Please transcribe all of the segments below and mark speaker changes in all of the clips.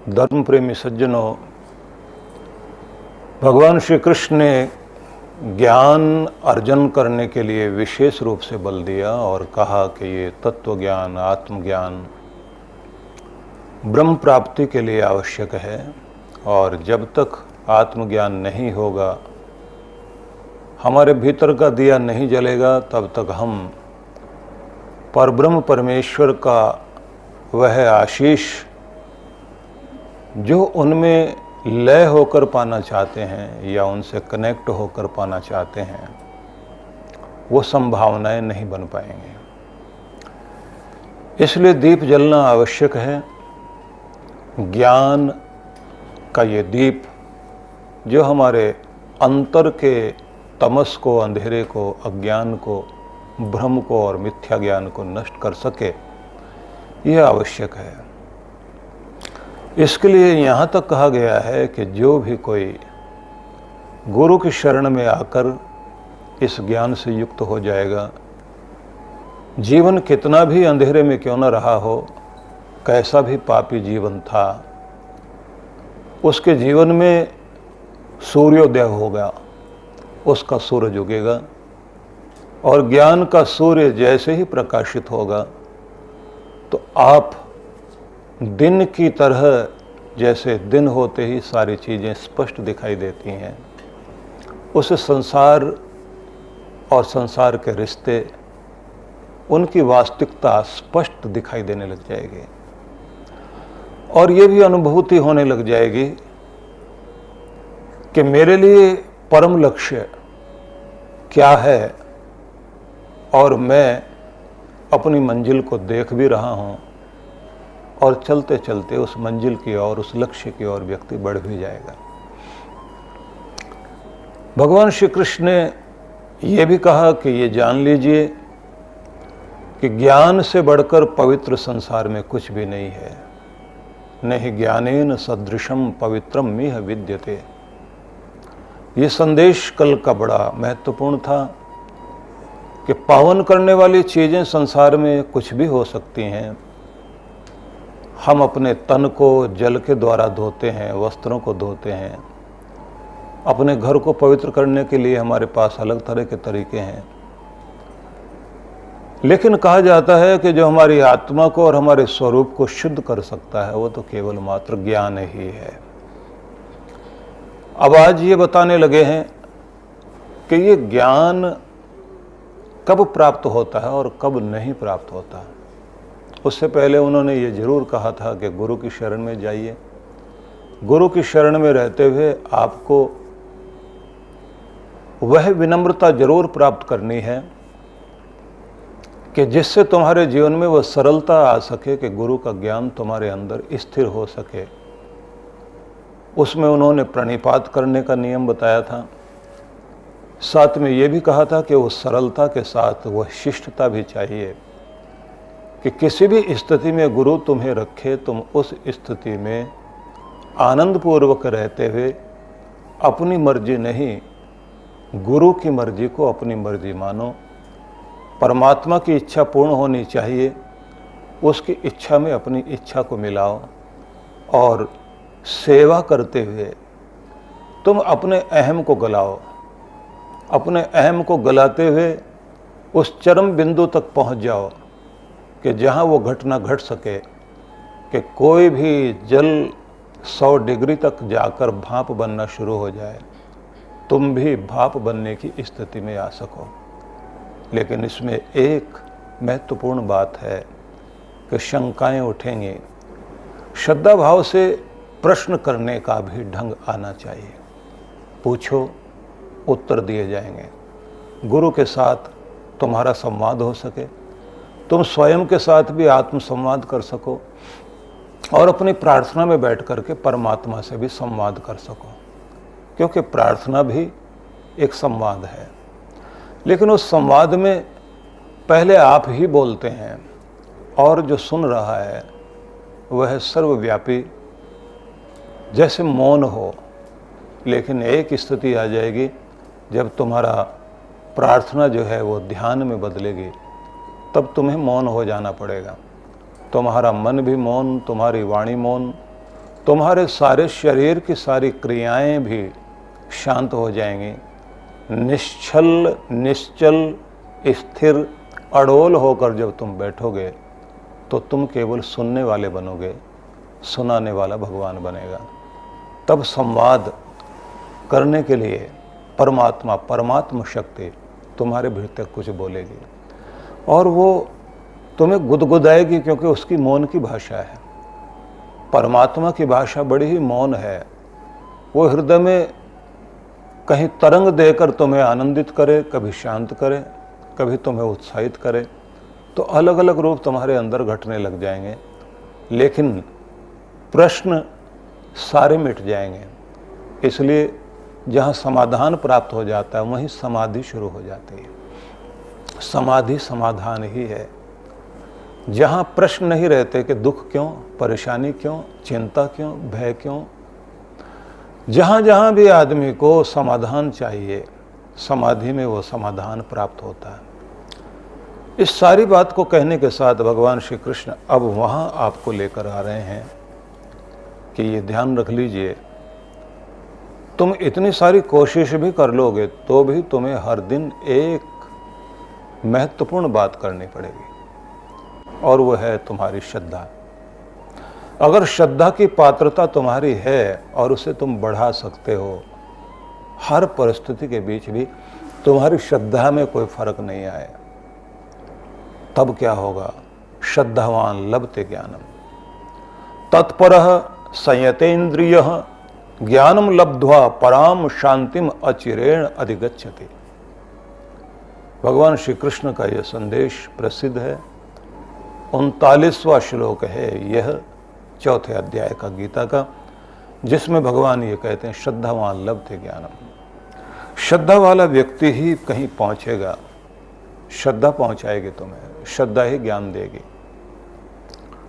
Speaker 1: धर्म प्रेमी सज्जनों, भगवान श्री कृष्ण ने ज्ञान अर्जन करने के लिए विशेष रूप से बल दिया और कहा कि ये तत्व ज्ञान, आत्मज्ञान ब्रह्म प्राप्ति के लिए आवश्यक है और जब तक आत्मज्ञान नहीं होगा, हमारे भीतर का दिया नहीं जलेगा, तब तक हम परब्रह्म परमेश्वर का वह आशीष जो उनमें लय होकर पाना चाहते हैं या उनसे कनेक्ट होकर पाना चाहते हैं, वो संभावनाएं नहीं बन पाएंगे। इसलिए दीप जलना आवश्यक है। ज्ञान का ये दीप जो हमारे अंतर के तमस को, अंधेरे को, अज्ञान को, भ्रम को और मिथ्या ज्ञान को नष्ट कर सके, यह आवश्यक है। इसके लिए यहाँ तक कहा गया है कि जो भी कोई गुरु की शरण में आकर इस ज्ञान से युक्त हो जाएगा, जीवन कितना भी अंधेरे में क्यों न रहा हो, कैसा भी पापी जीवन था, उसके जीवन में सूर्योदय होगा, उसका सूरज उगेगा और ज्ञान का सूर्य जैसे ही प्रकाशित होगा तो आप दिन की तरह, जैसे दिन होते ही सारी चीज़ें स्पष्ट दिखाई देती हैं, उस संसार और संसार के रिश्ते, उनकी वास्तविकता स्पष्ट दिखाई देने लग जाएगी और ये भी अनुभूति होने लग जाएगी कि मेरे लिए परम लक्ष्य क्या है और मैं अपनी मंजिल को देख भी रहा हूँ और चलते चलते उस मंजिल की ओर, उस लक्ष्य की ओर व्यक्ति बढ़ भी जाएगा। भगवान श्री कृष्ण ने यह भी कहा कि ये जान लीजिए कि ज्ञान से बढ़कर पवित्र संसार में कुछ भी नहीं है। नहीं ज्ञानेन सदृशम पवित्रम मिह विद्यते। ये संदेश कल का बड़ा महत्वपूर्ण था कि पावन करने वाली चीज़ें संसार में कुछ भी हो सकती हैं। हम अपने तन को जल के द्वारा धोते हैं, वस्त्रों को धोते हैं, अपने घर को पवित्र करने के लिए हमारे पास अलग तरह के तरीके हैं, लेकिन कहा जाता है कि जो हमारी आत्मा को और हमारे स्वरूप को शुद्ध कर सकता है वो तो केवल मात्र ज्ञान ही है। अब आज ये बताने लगे हैं कि ये ज्ञान कब प्राप्त होता है और कब नहीं प्राप्त होता है। उससे पहले उन्होंने ये जरूर कहा था कि गुरु की शरण में जाइए। गुरु की शरण में रहते हुए आपको वह विनम्रता जरूर प्राप्त करनी है कि जिससे तुम्हारे जीवन में वह सरलता आ सके कि गुरु का ज्ञान तुम्हारे अंदर स्थिर हो सके। उसमें उन्होंने प्रणिपात करने का नियम बताया था। साथ में ये भी कहा था कि उस सरलता के साथ वह शिष्टता भी चाहिए कि किसी भी स्थिति में गुरु तुम्हें रखे, तुम उस स्थिति में आनंदपूर्वक रहते हुए अपनी मर्जी नहीं, गुरु की मर्जी को अपनी मर्जी मानो। परमात्मा की इच्छा पूर्ण होनी चाहिए, उसकी इच्छा में अपनी इच्छा को मिलाओ और सेवा करते हुए तुम अपने अहम को गलाओ। अपने अहम को गलाते हुए उस चरम बिंदु तक पहुंच जाओ कि जहाँ वो घटना घट सके कि कोई भी जल 100 डिग्री तक जाकर भाप बनना शुरू हो जाए, तुम भी भाप बनने की स्थिति में आ सको। लेकिन इसमें एक महत्वपूर्ण बात है कि शंकाएं उठेंगी। श्रद्धा भाव से प्रश्न करने का भी ढंग आना चाहिए। पूछो, उत्तर दिए जाएंगे। गुरु के साथ तुम्हारा संवाद हो सके, तुम स्वयं के साथ भी आत्म संवाद कर सको और अपनी प्रार्थना में बैठ करके परमात्मा से भी संवाद कर सको, क्योंकि प्रार्थना भी एक संवाद है। लेकिन उस संवाद में पहले आप ही बोलते हैं और जो सुन रहा है वह सर्वव्यापी, जैसे मौन हो। लेकिन एक स्थिति आ जाएगी जब तुम्हारा प्रार्थना जो है वो ध्यान में बदलेगी, तब तुम्हें मौन हो जाना पड़ेगा। तुम्हारा मन भी मौन, तुम्हारी वाणी मौन, तुम्हारे सारे शरीर की सारी क्रियाएं भी शांत हो जाएंगी। निश्चल, निश्चल, स्थिर, अडोल होकर जब तुम बैठोगे तो तुम केवल सुनने वाले बनोगे, सुनाने वाला भगवान बनेगा। तब संवाद करने के लिए परमात्मा, परमात्म शक्ति तुम्हारे भीतर कुछ बोलेगी और वो तुम्हें गुदगुदाएगी, क्योंकि उसकी मौन की भाषा है। परमात्मा की भाषा बड़ी ही मौन है। वो हृदय में कहीं तरंग देकर तुम्हें आनंदित करे, कभी शांत करे, कभी तुम्हें उत्साहित करे, तो अलग अलग रूप तुम्हारे अंदर घटने लग जाएंगे, लेकिन प्रश्न सारे मिट जाएंगे। इसलिए जहाँ समाधान प्राप्त हो जाता है वहीं समाधि शुरू हो जाती है। समाधि समाधान ही है। जहाँ प्रश्न नहीं रहते कि दुख क्यों, परेशानी क्यों, चिंता क्यों, भय क्यों, जहाँ जहाँ भी आदमी को समाधान चाहिए, समाधि में वो समाधान प्राप्त होता है। इस सारी बात को कहने के साथ भगवान श्री कृष्ण अब वहाँ आपको लेकर आ रहे हैं कि ये ध्यान रख लीजिए, तुम इतनी सारी कोशिश भी कर लोगे तो भी तुम्हें हर दिन एक महत्वपूर्ण बात करनी पड़ेगी, और वो है तुम्हारी श्रद्धा। अगर श्रद्धा की पात्रता तुम्हारी है और उसे तुम बढ़ा सकते हो, हर परिस्थिति के बीच भी तुम्हारी श्रद्धा में कोई फर्क नहीं आए, तब क्या होगा? श्रद्धावान लभते ज्ञानम तत्परः संयतेन्द्रियः ज्ञानम लब्ध्वा पराम शांतिम अचिरेण अधिगच्छति। भगवान श्री कृष्ण का यह संदेश प्रसिद्ध है। 39वां श्लोक है यह 4थे अध्याय का गीता का, जिसमें भगवान ये कहते हैं श्रद्धावान लभते ज्ञानम। श्रद्धा वाला व्यक्ति ही कहीं पहुंचेगा, श्रद्धा पहुंचाएगी तुम्हें, श्रद्धा ही ज्ञान देगी।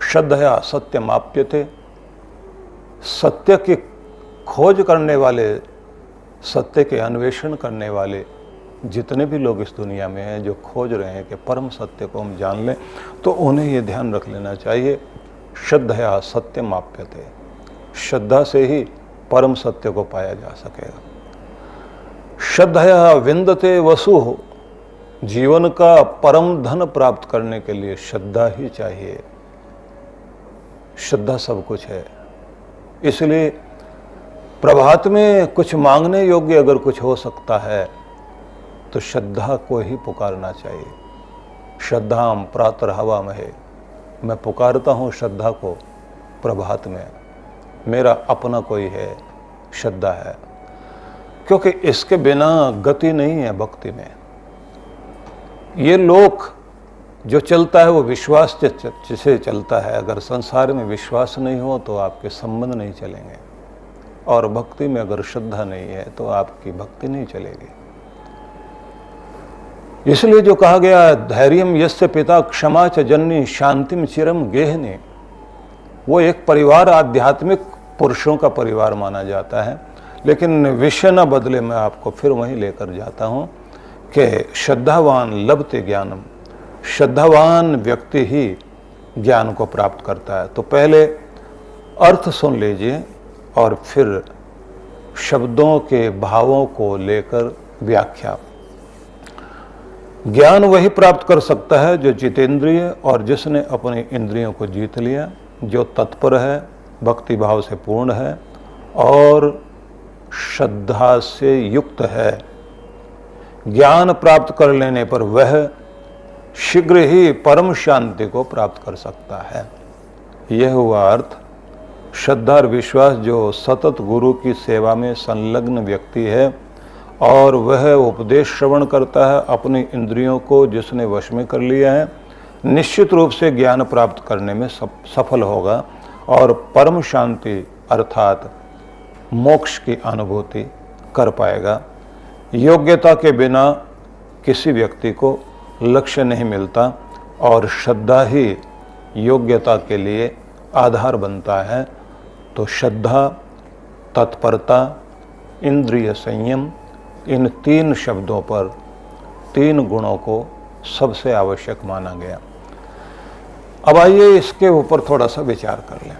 Speaker 1: श्रद्धया सत्यम आप्यते, सत्य की खोज करने वाले, सत्य के अन्वेषण करने वाले जितने भी लोग इस दुनिया में हैं जो खोज रहे हैं कि परम सत्य को हम जान लें, तो उन्हें ये ध्यान रख लेना चाहिए श्रद्धया सत्यम आप्यते, श्रद्धा से ही परम सत्य को पाया जा सकेगा। श्रद्धया विंदते वसु, जीवन का परम धन प्राप्त करने के लिए श्रद्धा ही चाहिए। श्रद्धा सब कुछ है। इसलिए प्रभात में कुछ मांगने योग्य अगर कुछ हो सकता है तो श्रद्धा को ही पुकारना चाहिए। श्रद्धाम प्रातर्हवामहे, मैं पुकारता हूँ श्रद्धा को प्रभात में। मेरा अपना कोई है, श्रद्धा है, क्योंकि इसके बिना गति नहीं है भक्ति में। ये लोक जो चलता है वो विश्वास से चलता है। अगर संसार में विश्वास नहीं हो तो आपके संबंध नहीं चलेंगे, और भक्ति में अगर श्रद्धा नहीं है तो आपकी भक्ति नहीं चलेगी। इसलिए जो कहा गया धैर्यम यस्य पिता क्षमा च जननी शांतिम चिरम गेहने, वो एक परिवार आध्यात्मिक पुरुषों का परिवार माना जाता है। लेकिन विषय न बदले, मैं आपको फिर वहीं लेकर जाता हूँ कि श्रद्धावान लभते ज्ञानम, श्रद्धावान व्यक्ति ही ज्ञान को प्राप्त करता है। तो पहले अर्थ सुन लीजिए और फिर शब्दों के भावों को लेकर व्याख्या। ज्ञान वही प्राप्त कर सकता है जो जितेंद्रिय और जिसने अपनी इंद्रियों को जीत लिया, जो तत्पर है, भक्ति भाव से पूर्ण है और श्रद्धा से युक्त है। ज्ञान प्राप्त कर लेने पर वह शीघ्र ही परम शांति को प्राप्त कर सकता है। यह हुआ अर्थ। श्रद्धा और विश्वास जो सतत गुरु की सेवा में संलग्न व्यक्ति है और वह उपदेश श्रवण करता है, अपनी इंद्रियों को जिसने वश में कर लिया है, निश्चित रूप से ज्ञान प्राप्त करने में सफल होगा और परम शांति अर्थात मोक्ष की अनुभूति कर पाएगा। योग्यता के बिना किसी व्यक्ति को लक्ष्य नहीं मिलता और श्रद्धा ही योग्यता के लिए आधार बनता है। तो श्रद्धा, तत्परता, इंद्रिय संयम, इन 3 शब्दों पर, 3 गुणों को सबसे आवश्यक माना गया। अब आइए इसके ऊपर थोड़ा सा विचार कर लें।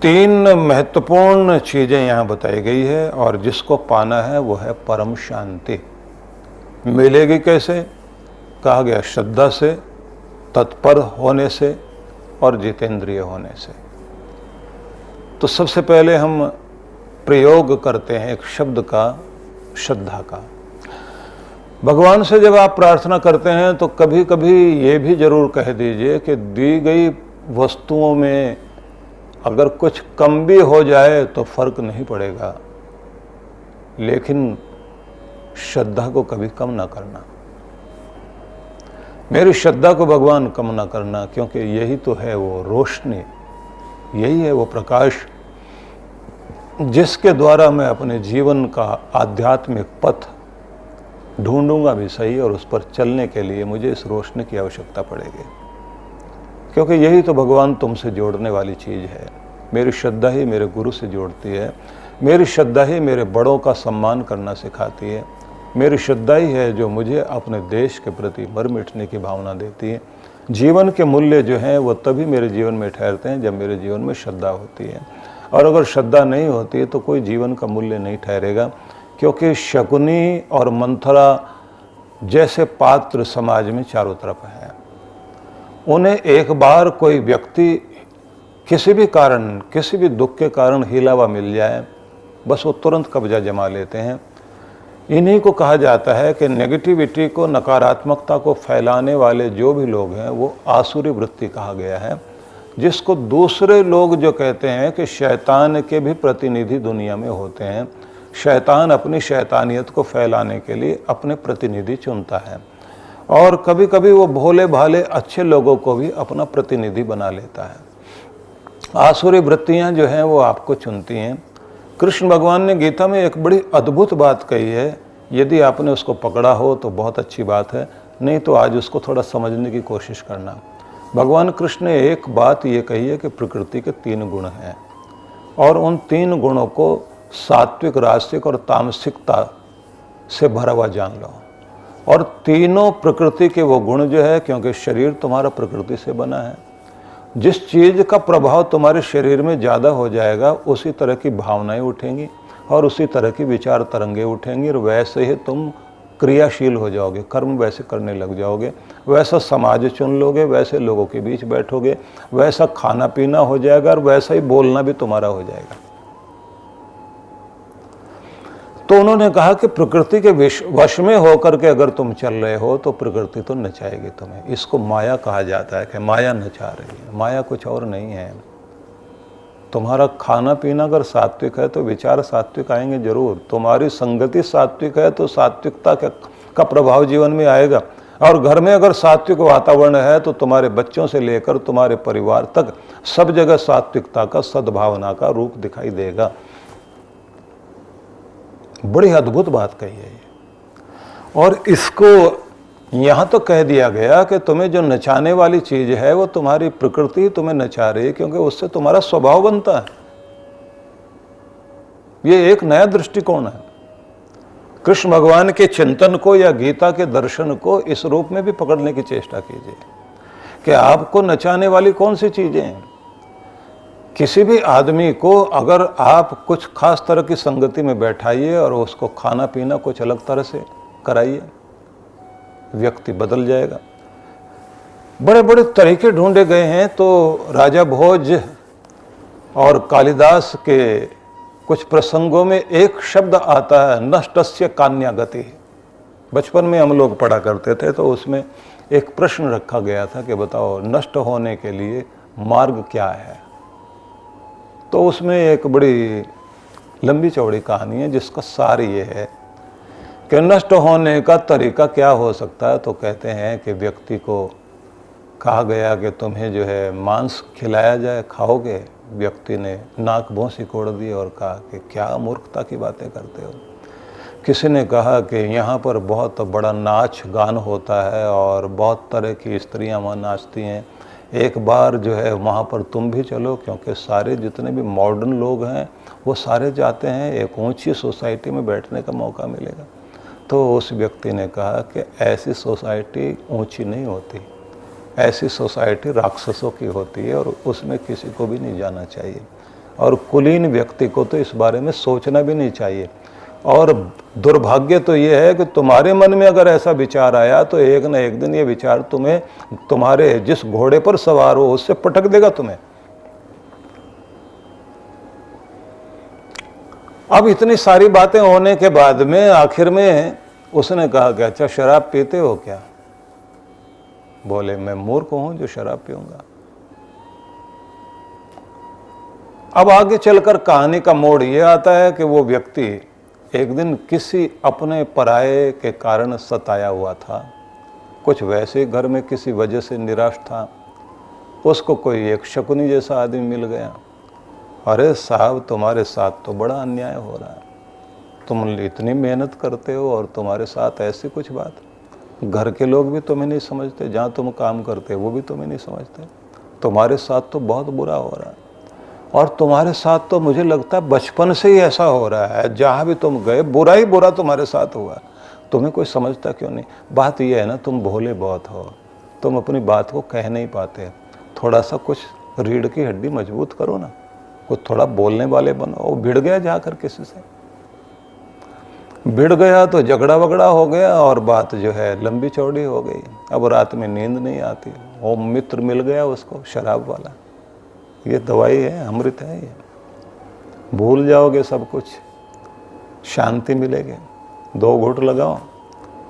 Speaker 1: तीन महत्वपूर्ण चीजें यहाँ बताई गई है और जिसको पाना है वो है परम शांति। मिलेगी कैसे? कहा गया श्रद्धा से, तत्पर होने से और जितेंद्रिय होने से। तो सबसे पहले हम प्रयोग करते हैं एक शब्द का, श्रद्धा का। भगवान से जब आप प्रार्थना करते हैं तो कभी कभी ये भी जरूर कह दीजिए कि दी गई वस्तुओं में अगर कुछ कम भी हो जाए तो फर्क नहीं पड़ेगा, लेकिन श्रद्धा को कभी कम ना करना। मेरी श्रद्धा को भगवान कम ना करना, क्योंकि यही तो है वो रोशनी, यही है वो प्रकाश जिसके द्वारा मैं अपने जीवन का आध्यात्मिक पथ ढूंढूंगा भी सही, और उस पर चलने के लिए मुझे इस रोशनी की आवश्यकता पड़ेगी, क्योंकि यही तो भगवान तुमसे जोड़ने वाली चीज़ है। मेरी श्रद्धा ही मेरे गुरु से जोड़ती है, मेरी श्रद्धा ही मेरे बड़ों का सम्मान करना सिखाती है, मेरी श्रद्धा ही है जो मुझे अपने देश के प्रति मर मिटने की भावना देती है। जीवन के मूल्य जो हैं वो तभी मेरे जीवन में ठहरते हैं जब मेरे जीवन में श्रद्धा होती है, और अगर श्रद्धा नहीं होती है तो कोई जीवन का मूल्य नहीं ठहरेगा, क्योंकि शकुनी और मंथरा जैसे पात्र समाज में चारों तरफ हैं। उन्हें एक बार कोई व्यक्ति किसी भी कारण, किसी भी दुख के कारण हिलावा मिल जाए, बस वो तुरंत कब्जा जमा लेते हैं। इन्हीं को कहा जाता है कि नेगेटिविटी को, नकारात्मकता को फैलाने वाले जो भी लोग हैं वो आसुरी वृत्ति कहा गया है, जिसको दूसरे लोग जो कहते हैं कि शैतान के भी प्रतिनिधि दुनिया में होते हैं। शैतान अपनी शैतानियत को फैलाने के लिए अपने प्रतिनिधि चुनता है, और कभी कभी वो भोले भाले अच्छे लोगों को भी अपना प्रतिनिधि बना लेता है। आसुरी वृत्तियां जो हैं वो आपको चुनती हैं। कृष्ण भगवान ने गीता में एक बड़ी अद्भुत बात कही है, यदि आपने उसको पकड़ा हो तो बहुत अच्छी बात है, नहीं तो आज उसको थोड़ा समझने की कोशिश करना। भगवान कृष्ण ने एक बात ये कही है कि प्रकृति के 3 गुण हैं, और उन 3 गुणों को सात्विक, राजसिक और तामसिकता से भरा हुआ जान लो। और तीनों प्रकृति के वो गुण जो है, क्योंकि शरीर तुम्हारा प्रकृति से बना है, जिस चीज़ का प्रभाव तुम्हारे शरीर में ज़्यादा हो जाएगा उसी तरह की भावनाएं उठेंगी और उसी तरह की विचार तरंगे उठेंगी, और वैसे ही तुम क्रियाशील हो जाओगे, कर्म वैसे करने लग जाओगे, वैसा समाज चुन लोगे, वैसे लोगों के बीच बैठोगे, वैसा खाना पीना हो जाएगा और वैसा ही बोलना भी तुम्हारा हो जाएगा। तो उन्होंने कहा कि प्रकृति के वश में होकर के अगर तुम चल रहे हो तो प्रकृति तो नचाएगी तुम्हें। इसको माया कहा जाता है कि माया नचा रही है। माया कुछ और नहीं है। तुम्हारा खाना पीना अगर सात्विक है तो विचार सात्विक आएंगे जरूर। तुम्हारी संगति सात्विक है तो सात्विकता का प्रभाव जीवन में आएगा। और घर में अगर सात्विक वातावरण है तो तुम्हारे बच्चों से लेकर तुम्हारे परिवार तक सब जगह सात्विकता का, सद्भावना का रूप दिखाई देगा। बड़ी अद्भुत बात कही है ये। और इसको यहाँ तो कह दिया गया कि तुम्हें जो नचाने वाली चीज है वो तुम्हारी प्रकृति तुम्हें नचा रही है, क्योंकि उससे तुम्हारा स्वभाव बनता है। ये एक नया दृष्टिकोण है। कृष्ण भगवान के चिंतन को या गीता के दर्शन को इस रूप में भी पकड़ने की चेष्टा कीजिए कि आपको नचाने वाली कौन सी चीजें हैं। किसी भी आदमी को अगर आप कुछ खास तरह की संगति में बैठाइए और उसको खाना पीना कुछ अलग तरह से कराइए, व्यक्ति बदल जाएगा। बड़े बड़े तरीके ढूंढे गए हैं। तो राजा भोज और कालिदास के कुछ प्रसंगों में एक शब्द आता है, नष्टस्य कान्यागति। बचपन में हम लोग पढ़ा करते थे तो उसमें एक प्रश्न रखा गया था कि बताओ नष्ट होने के लिए मार्ग क्या है। तो उसमें एक बड़ी लंबी चौड़ी कहानी है जिसका सार ये है कि नष्ट होने का तरीका क्या हो सकता है। तो कहते हैं कि व्यक्ति को कहा गया कि तुम्हें जो है मांस खिलाया जाए, खाओगे। व्यक्ति ने नाक भौं सिकोड़ दी और कहा कि क्या मूर्खता की बातें करते हो। किसी ने कहा कि यहाँ पर बहुत बड़ा नाच गान होता है और बहुत तरह की स्त्रियाँ वहाँ नाचती हैं, एक बार जो है वहाँ पर तुम भी चलो, क्योंकि सारे जितने भी मॉडर्न लोग हैं वो सारे जाते हैं, एक ऊंची सोसाइटी में बैठने का मौका मिलेगा। तो उस व्यक्ति ने कहा कि ऐसी सोसाइटी ऊंची नहीं होती, ऐसी सोसाइटी राक्षसों की होती है और उसमें किसी को भी नहीं जाना चाहिए। और कुलीन व्यक्ति को तो इस बारे में सोचना भी नहीं चाहिए। और दुर्भाग्य तो ये है कि तुम्हारे मन में अगर ऐसा विचार आया तो एक न एक दिन ये विचार तुम्हें तुम्हारे जिस घोड़े पर सवार हो उससे पटक देगा तुम्हें। अब इतनी सारी बातें होने के बाद में आखिर में उसने कहा कि अच्छा शराब पीते हो क्या? बोले मैं मूर्ख हूं जो शराब पीऊंगा। अब आगे चलकर कहानी का मोड़ यह आता है कि वो व्यक्ति एक दिन किसी अपने पराये के कारण सताया हुआ था, कुछ वैसे घर में किसी वजह से निराश था। उसको कोई एक शकुनी जैसा आदमी मिल गया। अरे साहब तुम्हारे साथ तो बड़ा अन्याय हो रहा है, तुम इतनी मेहनत करते हो और तुम्हारे साथ ऐसी कुछ बात, घर के लोग भी तुम्हें नहीं समझते, जहाँ तुम काम करते वो भी तुम्हें नहीं समझते, तुम्हारे साथ तो बहुत बुरा हो रहा है। और तुम्हारे साथ तो मुझे लगता है बचपन से ही ऐसा हो रहा है, जहाँ भी तुम गए बुरा ही बुरा तुम्हारे साथ हुआ, तुम्हें कोई समझता क्यों नहीं? बात यह है ना, तुम भोले बहुत हो, तुम अपनी बात को कह नहीं पाते। थोड़ा सा कुछ रीढ़ की हड्डी मजबूत करो ना, कुछ थोड़ा बोलने वाले बनो। वो भिड़ गया जाकर किसी से, भिड़ गया तो झगड़ा वगड़ा हो गया और बात जो है लंबी चौड़ी हो गई। अब रात में नींद नहीं आती। वो मित्र मिल गया उसको, शराब वाला। ये दवाई है, अमृत है ये, भूल जाओगे सब कुछ, शांति मिलेगी। 2 घूंट लगाओ।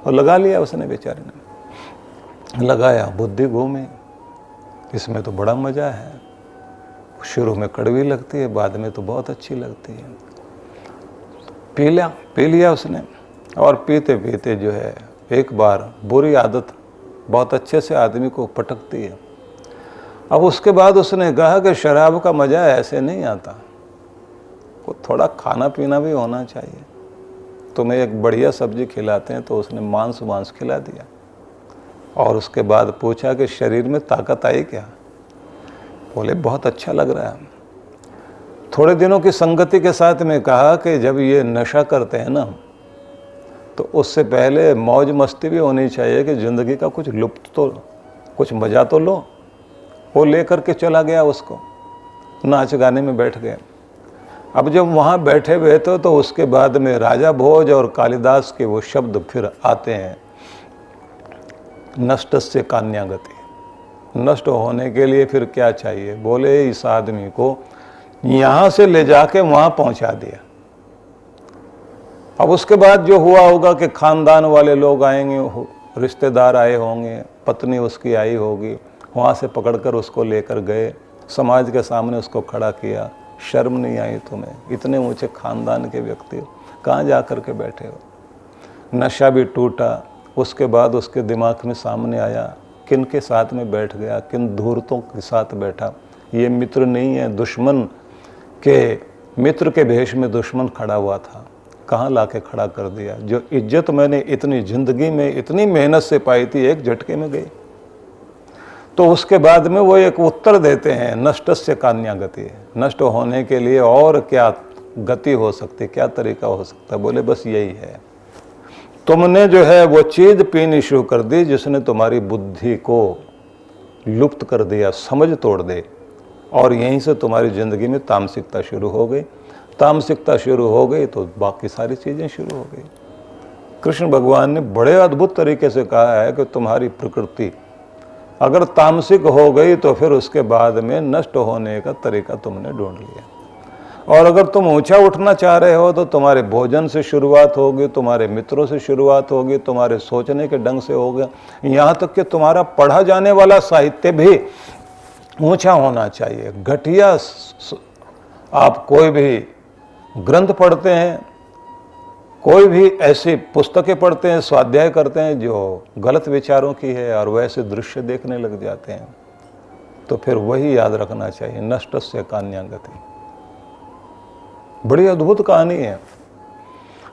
Speaker 1: और लगा लिया उसने, बेचारे ने लगाया, बुद्धि घूमी। इसमें तो बड़ा मजा है। शुरू में कड़वी लगती है, बाद में तो बहुत अच्छी लगती है। पी लिया उसने। और पीते पीते जो है एक बार बुरी आदत बहुत अच्छे से आदमी को पटकती है। अब उसके बाद उसने कहा कि शराब का मजा ऐसे नहीं आता, को थोड़ा खाना पीना भी होना चाहिए। तुम्हें एक बढ़िया सब्जी खिलाते हैं तो उसने मांस खिला दिया। और उसके बाद पूछा कि शरीर में ताकत आई क्या? बोले बहुत अच्छा लग रहा है। थोड़े दिनों की संगति के साथ में कहा कि जब ये नशा करते हैं ना, तो उससे पहले मौज मस्ती भी होनी चाहिए कि ज़िंदगी का कुछ लुत्फ तो, कुछ मज़ा तो लो। वो लेकर के चला गया उसको, नाच गाने में बैठ गए। अब जब वहाँ बैठे हुए थे तो उसके बाद में राजा भोज और कालिदास के वो शब्द फिर आते हैं, नष्टस्य कान्यागति। नष्ट होने के लिए फिर क्या चाहिए? बोले इस आदमी को यहाँ से ले जाके वहाँ पहुँचा दिया। अब उसके बाद जो हुआ होगा कि खानदान वाले लोग आएंगे, रिश्तेदार आए होंगे, पत्नी उसकी आई होगी, वहाँ से पकड़कर उसको लेकर गए, समाज के सामने उसको खड़ा किया। शर्म नहीं आई तुम्हें? इतने ऊंचे खानदान के व्यक्ति हो, कहाँ जा कर के बैठे हो? नशा भी टूटा। उसके बाद उसके दिमाग में सामने आया किन के साथ में बैठ गया, किन धूर्तों के साथ बैठा। ये मित्र नहीं है, दुश्मन के मित्र के भेष में दुश्मन खड़ा हुआ था। कहाँ लाके खड़ा कर दिया। जो इज्जत मैंने इतनी जिंदगी में इतनी मेहनत से पाई थी, एक झटके में गई। तो उसके बाद में वो एक उत्तर देते हैं, नष्टस्य कान्यागति। नष्ट होने के लिए और क्या गति हो सकती, क्या तरीका हो सकता है? बोले बस यही है, तुमने जो है वो चीज पीनी शुरू कर दी जिसने तुम्हारी बुद्धि को लुप्त कर दिया, समझ तोड़ दे। और यहीं से तुम्हारी जिंदगी में तामसिकता शुरू हो गई। तामसिकता शुरू हो गई तो बाकी सारी चीजें शुरू हो गई। कृष्ण भगवान ने बड़े अद्भुत तरीके से कहा है कि तुम्हारी प्रकृति अगर तामसिक हो गई तो फिर उसके बाद में नष्ट होने का तरीका तुमने ढूंढ लिया। और अगर तुम ऊंचा उठना चाह रहे हो तो तुम्हारे भोजन से शुरुआत होगी, तुम्हारे मित्रों से शुरुआत होगी, तुम्हारे सोचने के ढंग से होगा, यहाँ तक कि तुम्हारा पढ़ा जाने वाला साहित्य भी ऊंचा होना चाहिए। घटिया आप कोई भी ग्रंथ पढ़ते हैं, कोई भी ऐसी पुस्तकें पढ़ते हैं, स्वाध्याय करते हैं जो गलत विचारों की है और वैसे दृश्य देखने लग जाते हैं, तो फिर वही याद रखना चाहिए, नष्टस्य कान्यागति। बड़ी अद्भुत कहानी है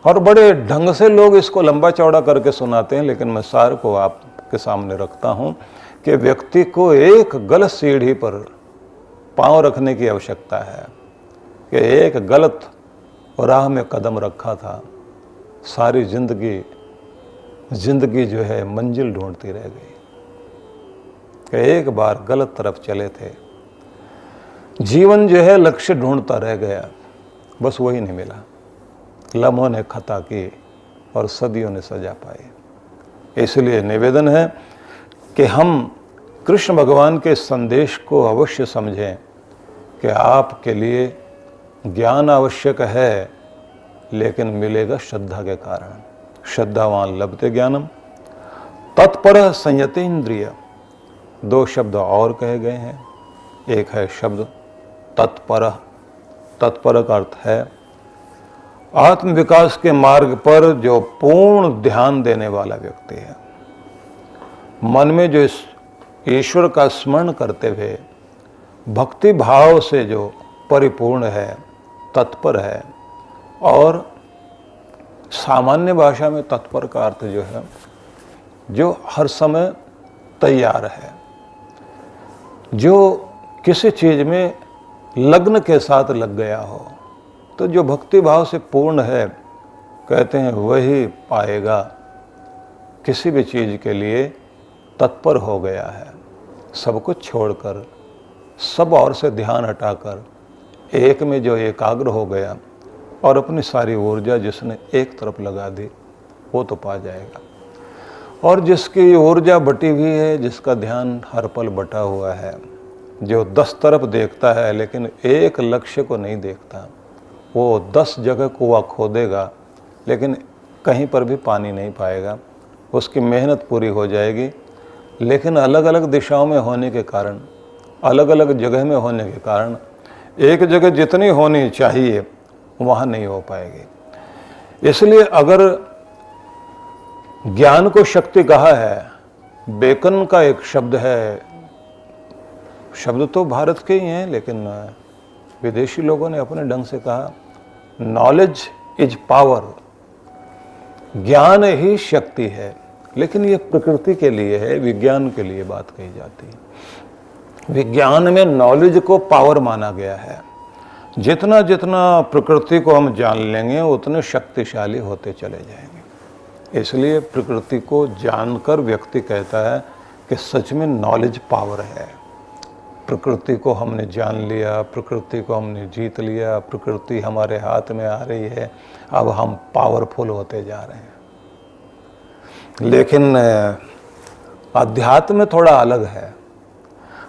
Speaker 1: और बड़े ढंग से लोग इसको लंबा चौड़ा करके सुनाते हैं, लेकिन मैं सार को आपके सामने रखता हूं कि व्यक्ति को एक गलत सीढ़ी पर पांव रखने की आवश्यकता है कि एक गलत राह में कदम रखा था, सारी जिंदगी जो है मंजिल ढूंढती रह गई कि एक बार गलत तरफ चले थे। जीवन जो है लक्ष्य ढूंढता रह गया, बस वही नहीं मिला। लम्हों ने खता की और सदियों ने सजा पाई। इसलिए निवेदन है कि हम कृष्ण भगवान के संदेश को अवश्य समझें कि आपके लिए ज्ञान आवश्यक है, लेकिन मिलेगा श्रद्धा के कारण। श्रद्धावान लभते ज्ञानम, तत्पर संयते इंद्रिय। दो शब्द और कहे गए हैं। एक है शब्द तत्पर। तत्पर का अर्थ है आत्म विकास के मार्ग पर जो पूर्ण ध्यान देने वाला व्यक्ति है, मन में जो इस ईश्वर का स्मरण करते हुए भक्ति भाव से जो परिपूर्ण है, तत्पर है। और सामान्य भाषा में तत्पर का अर्थ जो है, जो हर समय तैयार है, जो किसी चीज में लग्न के साथ लग गया हो। तो जो भक्ति भाव से पूर्ण है, कहते हैं वही पाएगा, किसी भी चीज के लिए तत्पर हो गया है। सब कुछ छोड़कर, सब और से ध्यान हटाकर एक में जो एकाग्र हो गया और अपनी सारी ऊर्जा जिसने एक तरफ लगा दी, वो तो पा जाएगा। और जिसकी ऊर्जा बटी हुई है, जिसका ध्यान हर पल बटा हुआ है, जो 10 तरफ देखता है लेकिन एक लक्ष्य को नहीं देखता, वो 10 जगह कुआं खोदेगा लेकिन कहीं पर भी पानी नहीं पाएगा। उसकी मेहनत पूरी हो जाएगी, लेकिन अलग अलग दिशाओं में होने के कारण, अलग अलग जगह में होने के कारण, एक जगह जितनी होनी चाहिए वहाँ नहीं हो पाएगी। इसलिए अगर ज्ञान को शक्ति कहा है, बेकन का एक शब्द है, शब्द तो भारत के ही हैं लेकिन विदेशी लोगों ने अपने ढंग से कहा, नॉलेज इज पावर। ज्ञान ही शक्ति है, लेकिन ये प्रकृति के लिए है, विज्ञान के लिए बात कही जाती है। विज्ञान में नॉलेज को पावर माना गया है। जितना जितना प्रकृति को हम जान लेंगे उतने शक्तिशाली होते चले जाएंगे। इसलिए प्रकृति को जानकर व्यक्ति कहता है कि सच में नॉलेज पावर है। प्रकृति को हमने जान लिया, प्रकृति को हमने जीत लिया, प्रकृति हमारे हाथ में आ रही है, अब हम पावरफुल होते जा रहे हैं। लेकिन अध्यात्म में थोड़ा अलग है।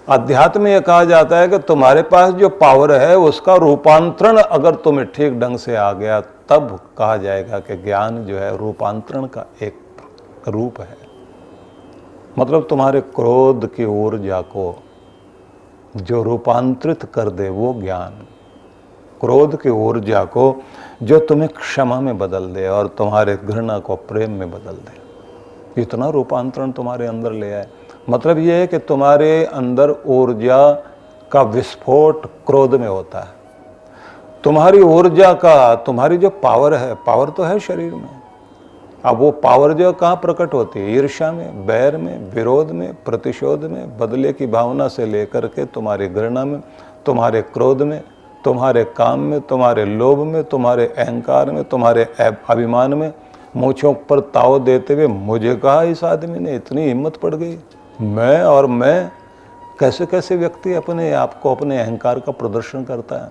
Speaker 1: अध्यात्म में यह कहा जाता है कि तुम्हारे पास जो पावर है उसका रूपांतरण अगर तुम्हें ठीक ढंग से आ गया, तब कहा जाएगा कि ज्ञान जो है रूपांतरण का एक रूप है। मतलब तुम्हारे क्रोध की ऊर्जा को जो रूपांतरित कर दे वो ज्ञान, क्रोध की ऊर्जा को जो तुम्हें क्षमा में बदल दे और तुम्हारे घृणा को प्रेम में बदल दे, इतना रूपांतरण तुम्हारे अंदर ले आए। मतलब ये है कि तुम्हारे अंदर ऊर्जा का विस्फोट क्रोध में होता है। तुम्हारी ऊर्जा का, तुम्हारी जो पावर है, पावर तो है शरीर में, अब वो पावर जो कहाँ प्रकट होती है? ईर्ष्या में, बैर में, विरोध में, प्रतिशोध में, बदले की भावना से लेकर के तुम्हारी घृणा में, तुम्हारे क्रोध में, तुम्हारे काम में, तुम्हारे लोभ में, तुम्हारे अहंकार में, तुम्हारे अभिमान में, मूंछों पर ताव देते हुए मुझे कहा इस आदमी ने, इतनी हिम्मत पड़ गई, मैं कैसे कैसे व्यक्ति अपने आप को, अपने अहंकार का प्रदर्शन करता है।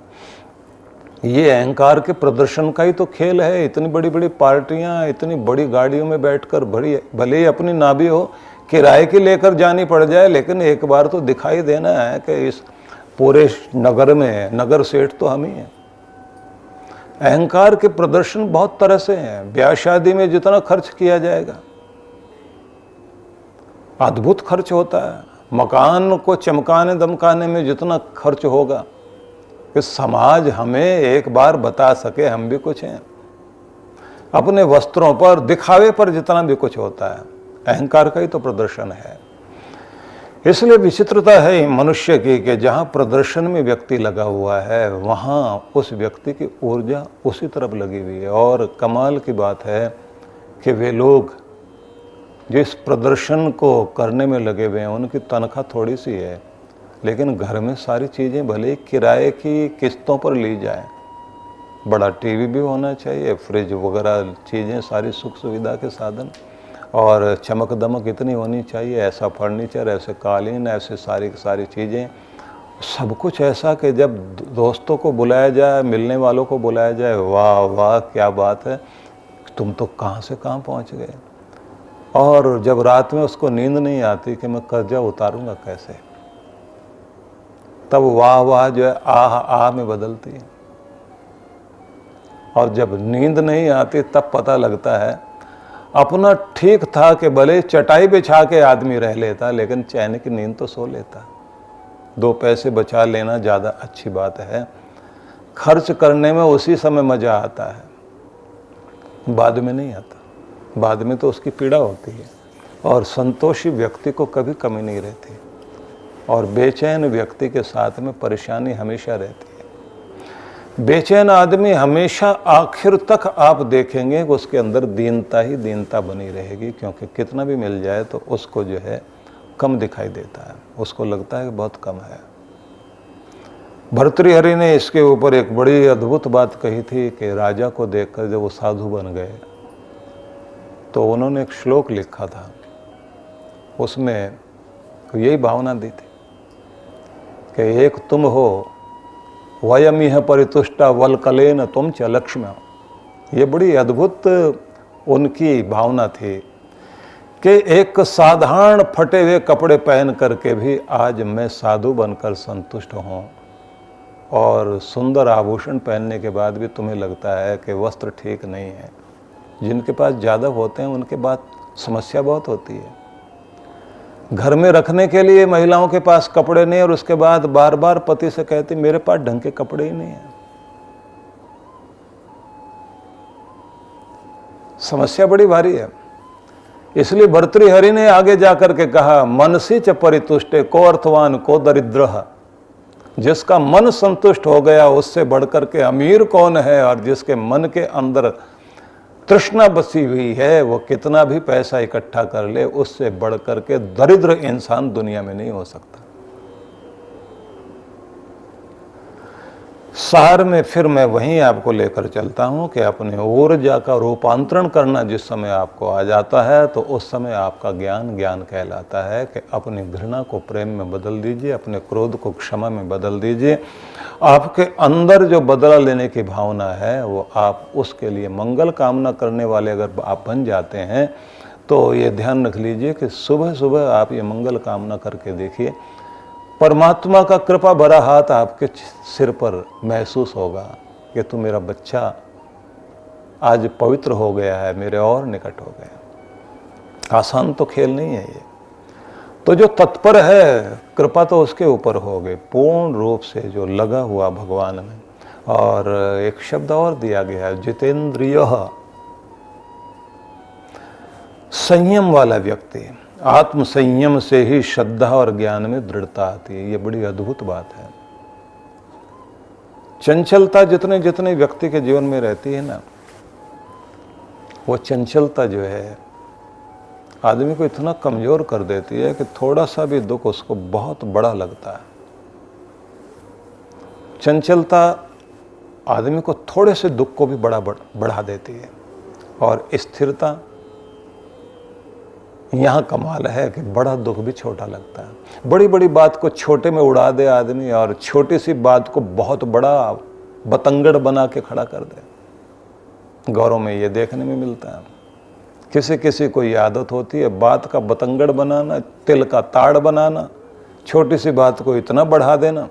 Speaker 1: ये अहंकार के प्रदर्शन का ही तो खेल है। इतनी बड़ी बड़ी पार्टियां, इतनी बड़ी गाड़ियों में बैठकर, बड़ी भले ही अपनी ना भी हो, किराए की लेकर जानी पड़ जाए, लेकिन एक बार तो दिखाई देना है कि इस पूरे नगर में नगर सेठ तो हम ही हैं। अहंकार के प्रदर्शन बहुत तरह से हैं। ब्याह शादी में जितना खर्च किया जाएगा, अद्भुत खर्च होता है। मकान को चमकाने दमकाने में जितना खर्च होगा कि समाज हमें एक बार बता सके हम भी कुछ हैं। अपने वस्त्रों पर, दिखावे पर जितना भी कुछ होता है, अहंकार का ही तो प्रदर्शन है। इसलिए विचित्रता है मनुष्य की कि जहाँ प्रदर्शन में व्यक्ति लगा हुआ है, वहाँ उस व्यक्ति की ऊर्जा उसी तरफ लगी हुई है। और कमाल की बात है कि वे लोग जो इस प्रदर्शन को करने में लगे हुए हैं, उनकी तनख्वाह थोड़ी सी है, लेकिन घर में सारी चीज़ें भले किराए की किस्तों पर ली जाए, बड़ा टीवी भी होना चाहिए, फ्रिज वगैरह चीज़ें, सारी सुख सुविधा के साधन, और चमक दमक इतनी होनी चाहिए, ऐसा फर्नीचर, ऐसे कालीन, ऐसे सारी चीज़ें, सब कुछ ऐसा कि जब दोस्तों को बुलाया जाए, मिलने वालों को बुलाया जाए, वाह वाह क्या बात है, तुम तो कहाँ से कहाँ पहुँच गए। और जब रात में उसको नींद नहीं आती कि मैं कर्जा उतारूंगा कैसे, तब वाह वाह जो है आह में बदलती है। और जब नींद नहीं आती तब पता लगता है अपना ठीक था कि भले चटाई बिछा के आदमी रह लेता, लेकिन चैन की नींद तो सो लेता। 2 पैसे बचा लेना ज़्यादा अच्छी बात है, खर्च करने में उसी समय मज़ा आता है, बाद में नहीं आता। बाद में तो उसकी पीड़ा होती है। और संतोषी व्यक्ति को कभी कमी नहीं रहती, और बेचैन व्यक्ति के साथ में परेशानी हमेशा रहती है। बेचैन आदमी हमेशा आखिर तक आप देखेंगे कि उसके अंदर दीनता ही दीनता बनी रहेगी, क्योंकि कितना भी मिल जाए तो उसको जो है कम दिखाई देता है, उसको लगता है कि बहुत कम है। भर्तृहरि ने इसके ऊपर एक बड़ी अद्भुत बात कही थी कि राजा को देखकर जब वो साधु बन गए तो उन्होंने एक श्लोक लिखा था, उसमें यही भावना दी थी कि एक तुम हो वयमिह परितुष्टा वलकलेन तुम च लक्ष्म्या। ये बड़ी अद्भुत उनकी भावना थी कि एक साधारण फटे हुए कपड़े पहन करके भी आज मैं साधु बनकर संतुष्ट हूँ, और सुंदर आभूषण पहनने के बाद भी तुम्हें लगता है कि वस्त्र ठीक नहीं है। जिनके पास ज़्यादा होते हैं उनके बाद समस्या बहुत होती है। घर में रखने के लिए महिलाओं के पास कपड़े नहीं, और उसके बाद बार बार पति से कहती मेरे पास ढंग के कपड़े ही नहीं है। समस्या बड़ी भारी है। इसलिए भर्तृहरि ने आगे जाकर के कहा, मनसी च परितुष्टे को अर्थवान को दरिद्र। जिसका मन संतुष्ट हो गया उससे बढ़कर के अमीर कौन है, और जिसके मन के अंदर तृष्णा बसी हुई है वो कितना भी पैसा इकट्ठा कर ले, उससे बढ़कर के दरिद्र इंसान दुनिया में नहीं हो सकता। सार में फिर मैं वहीं आपको लेकर चलता हूं कि अपने ऊर्जा का रूपांतरण करना जिस समय आपको आ जाता है तो उस समय आपका ज्ञान ज्ञान कहलाता है कि अपनी घृणा को प्रेम में बदल दीजिए, अपने क्रोध को क्षमा में बदल दीजिए। आपके अंदर जो बदला लेने की भावना है वो आप उसके लिए मंगल कामना करने वाले अगर आप बन जाते हैं तो ये ध्यान रख लीजिए कि सुबह सुबह आप ये मंगल कामना करके देखिए, परमात्मा का कृपा भरा हाथ आपके सिर पर महसूस होगा कि तू मेरा बच्चा आज पवित्र हो गया है, मेरे और निकट हो गया। आसान तो खेल नहीं है ये। तो जो तत्पर है कृपा तो उसके ऊपर हो गई, पूर्ण रूप से जो लगा हुआ भगवान में। और एक शब्द और दिया गया है, जितेंद्रिय, संयम वाला व्यक्ति। आत्म संयम से ही श्रद्धा और ज्ञान में दृढ़ता आती है। ये बड़ी अद्भुत बात है। चंचलता जितने जितने व्यक्ति के जीवन में रहती है ना, वो चंचलता जो है आदमी को इतना कमजोर कर देती है कि थोड़ा सा भी दुख उसको बहुत बड़ा लगता है। चंचलता आदमी को थोड़े से दुख को भी बढ़ा देती है। और स्थिरता, यहाँ कमाल है कि बड़ा दुख भी छोटा लगता है। बड़ी बड़ी बात को छोटे में उड़ा दे आदमी, और छोटी सी बात को बहुत बड़ा बतंगड़ बना के खड़ा कर दे। गौरव में ये देखने में मिलता है। किसी किसी को ये आदत होती है बात का बतंगड़ बनाना, तिल का ताड़ बनाना, छोटी सी बात को इतना बढ़ा देना,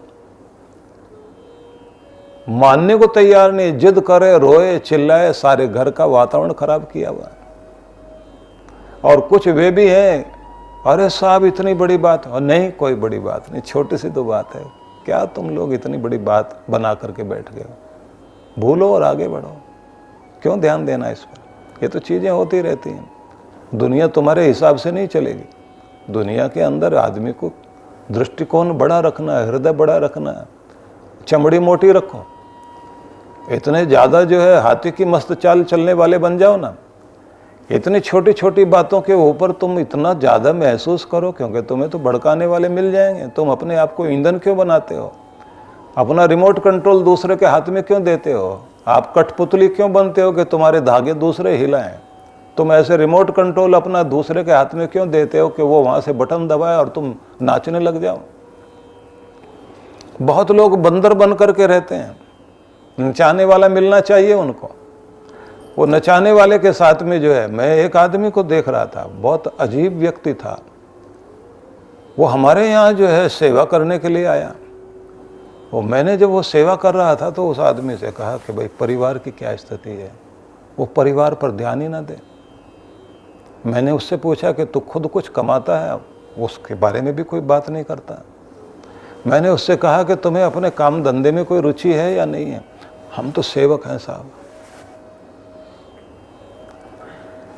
Speaker 1: मानने को तैयार नहीं, जिद करे, रोए, चिल्लाए, सारे घर का वातावरण खराब किया हुआ है। और कुछ वे भी हैं, अरे साहब इतनी बड़ी बात, और नहीं कोई बड़ी बात नहीं, छोटी सी तो बात है, क्या तुम लोग इतनी बड़ी बात बना करके बैठ गए हो, भूलो और आगे बढ़ो, क्यों ध्यान देना इस पर। ये तो चीज़ें होती रहती हैं। दुनिया तुम्हारे हिसाब से नहीं चलेगी। दुनिया के अंदर आदमी को दृष्टिकोण बड़ा रखना है, हृदय बड़ा रखना है, चमड़ी मोटी रखो। इतने ज़्यादा जो है हाथी की मस्त चाल चलने वाले बन जाओ ना। इतनी छोटी छोटी बातों के ऊपर तुम इतना ज़्यादा महसूस करो, क्योंकि तुम्हें तो भड़काने वाले मिल जाएंगे। तुम अपने आप को ईंधन क्यों बनाते हो? अपना रिमोट कंट्रोल दूसरे के हाथ में क्यों देते हो? आप कठपुतली क्यों बनते हो कि तुम्हारे धागे दूसरे हिलाएं? तुम ऐसे रिमोट कंट्रोल अपना दूसरे के हाथ में क्यों देते हो कि वो वहाँ से बटन दबाए और तुम नाचने लग जाओ? बहुत लोग बंदर बन करके रहते हैं, नचाने वाला मिलना चाहिए उनको। वो नचाने वाले के साथ में जो है, मैं एक आदमी को देख रहा था, बहुत अजीब व्यक्ति था। वो हमारे यहाँ जो है सेवा करने के लिए आया। वो मैंने जब वो सेवा कर रहा था तो उस आदमी से कहा कि भाई परिवार की क्या स्थिति है। वो परिवार पर ध्यान ही ना दे। मैंने उससे पूछा कि तू खुद कुछ कमाता है? उसके बारे में भी कोई बात नहीं करता। मैंने उससे कहा कि तुम्हें अपने काम धंधे में कोई रुचि है या नहीं है? हम तो सेवक हैं साहब।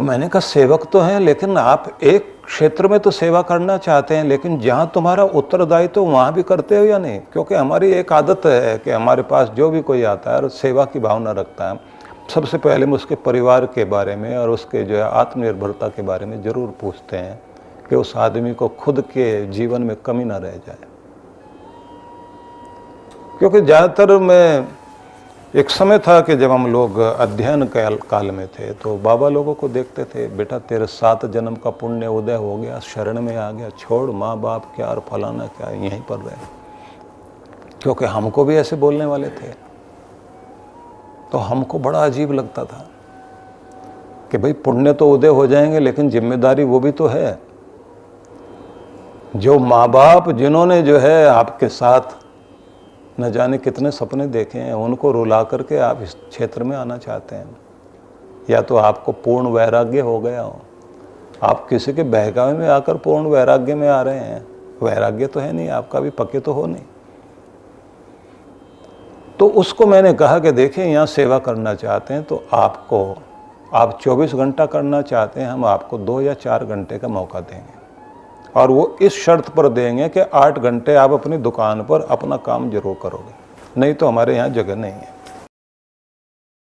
Speaker 1: मैंने कहा सेवक तो हैं, लेकिन आप एक क्षेत्र में तो सेवा करना चाहते हैं, लेकिन जहां तुम्हारा उत्तरदायित्व तो वहां भी करते हो या नहीं? क्योंकि हमारी एक आदत है कि हमारे पास जो भी कोई आता है और सेवा की भावना रखता है, सबसे पहले हम उसके परिवार के बारे में और उसके जो है आत्मनिर्भरता के बारे में जरूर पूछते हैं कि उस आदमी को खुद के जीवन में कमी ना रह जाए। क्योंकि ज़्यादातर मैं, एक समय था कि जब हम लोग अध्ययन काल में थे तो बाबा लोगों को देखते थे, बेटा तेरे 7 जन्म का पुण्य उदय हो गया, शरण में आ गया, छोड़ माँ बाप क्या और फलाना क्या, यहीं पर रहे। क्योंकि हमको भी ऐसे बोलने वाले थे, तो हमको बड़ा अजीब लगता था कि भाई पुण्य तो उदय हो जाएंगे, लेकिन जिम्मेदारी वो भी तो है। जो माँ बाप जिन्होंने जो है आपके साथ न जाने कितने सपने देखे हैं, उनको रुला करके आप इस क्षेत्र में आना चाहते हैं, या तो आपको पूर्ण वैराग्य हो गया हो, आप किसी के बहकावे में आकर पूर्ण वैराग्य में आ रहे हैं। वैराग्य तो है नहीं आपका, भी पक्के तो हो नहीं। तो उसको मैंने कहा कि देखिए यहाँ सेवा करना चाहते हैं तो आपको, आप 24 घंटा करना चाहते हैं, हम आपको 2 या 4 घंटे का मौका देंगे, और वो इस शर्त पर देंगे कि 8 घंटे आप अपनी दुकान पर अपना काम जरूर करोगे, नहीं तो हमारे यहाँ जगह नहीं है।